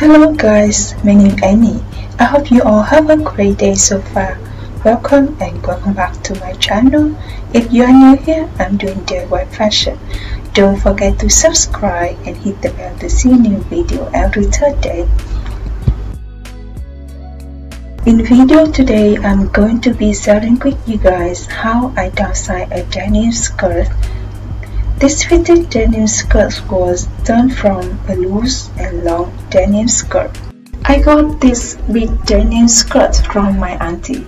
Hello guys, my name is Annie. I hope you all have a great day so far. Welcome and welcome back to my channel. If you are new here, I'm doing DIY fashion. Don't forget to subscribe and hit the bell to see new video every third day. In video today, I'm going to be sharing with you guys how I downsize a denim skirt. This fitted denim skirt was done from a loose and long denim skirt. I got this big denim skirt from my auntie.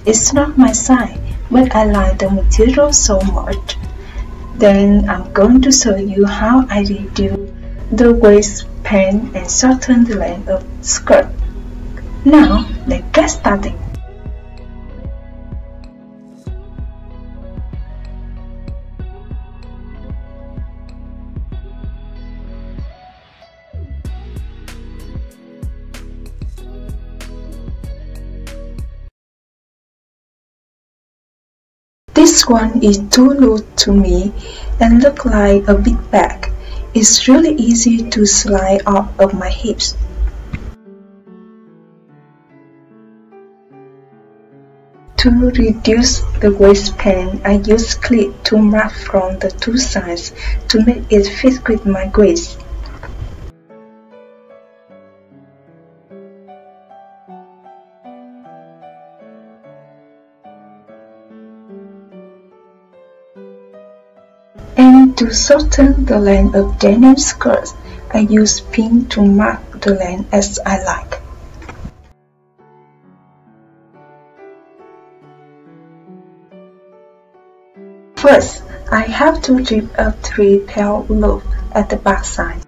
It's not my size, but I like the material so much. Then I'm going to show you how I reduce the waistband and shorten the length of the skirt. Now, let's get started. This one is too loose to me and look like a big bag. It's really easy to slide off of my hips. To reduce the waistband, I use clip to mark from the two sides to make it fit with my waist. And to shorten the length of denim skirts, I use pin to mark the length as I like. First, I have to rip a 3-tail loop at the back side.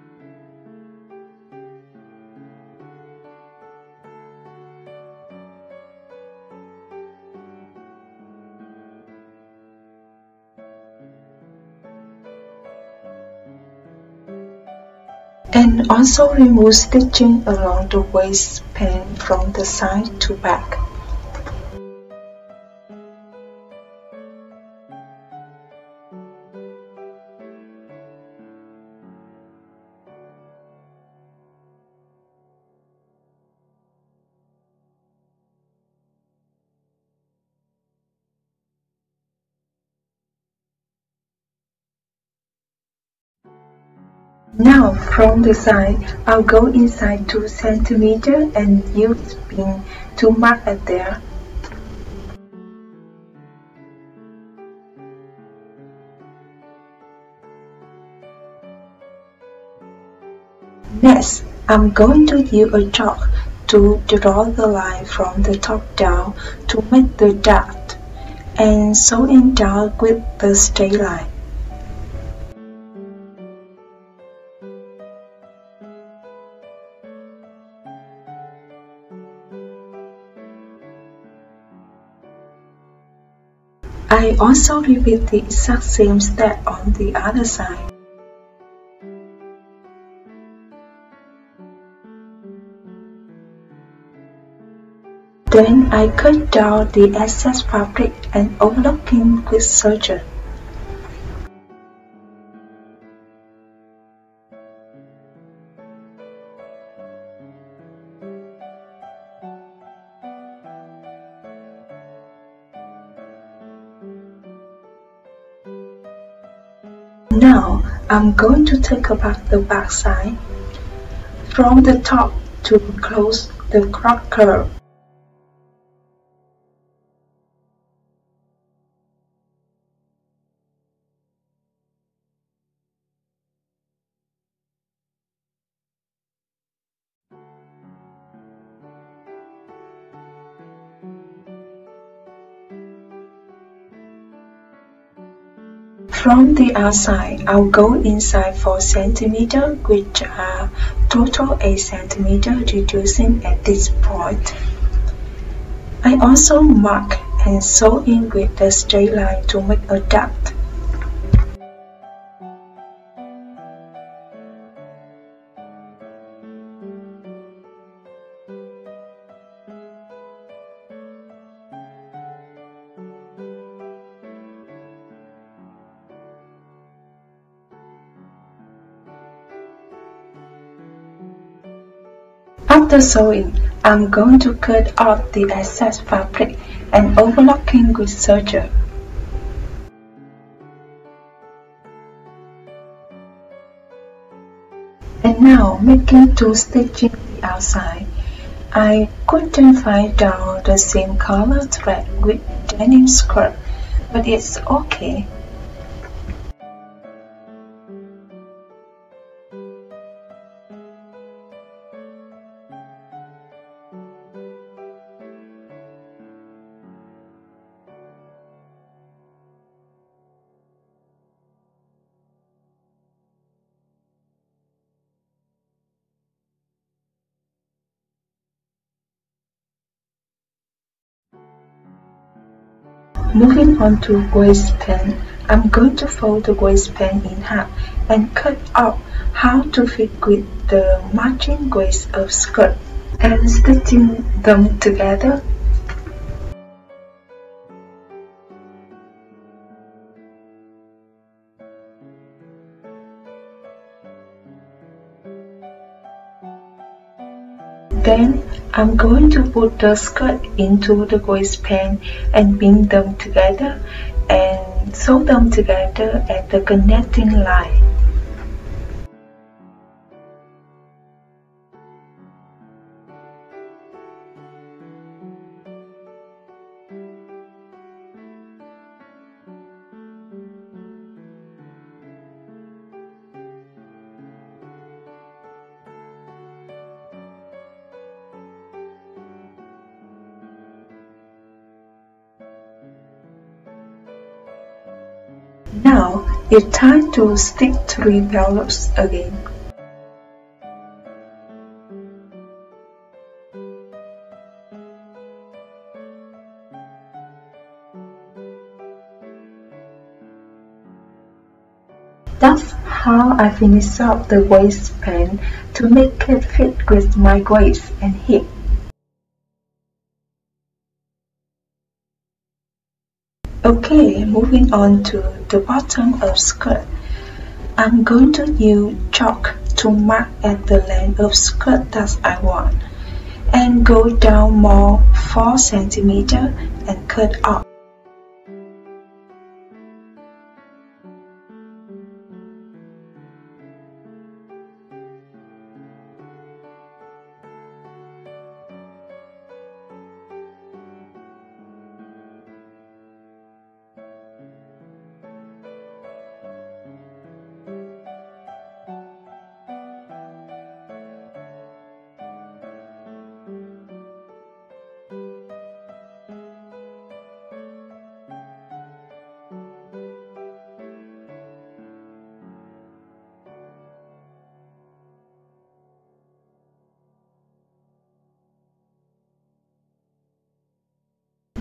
And also remove stitching along the waistband from the side to back. Now, from the side, I'll go inside 2 cm and use pin to mark it there. Next, I'm going to use a chalk to draw the line from the top down to make the dot, and sew it down with the straight line. I also repeat the exact same step on the other side. Then I cut down the excess fabric and overlocking with serger. Now, I'm going to take apart the back side from the top to close the crop curve. From the outside, I'll go inside 4 cm, which are total 8 cm, reducing at this point. I also mark and sew in with the straight line to make a dot. After sewing, I'm going to cut out the excess fabric and overlocking with serger. And now making to stitching the outside. I couldn't find out the same color thread with denim skirt, but it's okay. Moving on to waistband, I'm going to fold the waistband in half and cut out how to fit with the matching waist of skirt and stitching them together. Then I'm going to put the skirt into the waistband and pin them together and sew them together at the connecting line. Now it's time to stick 3 bellows again. That's how I finish up the waistband to make it fit with my waist and hip. Okay, moving on to the bottom of skirt. I'm going to use chalk to mark at the length of skirt that I want and go down more 4 cm and cut out.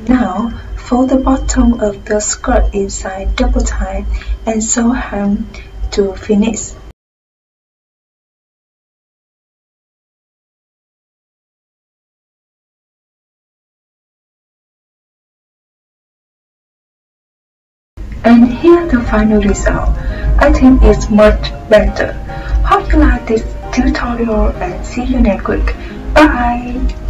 Now, fold the bottom of the skirt inside double time and sew hem to finish. And here's the final result. I think it's much better. Hope you like this tutorial and see you next week. Bye!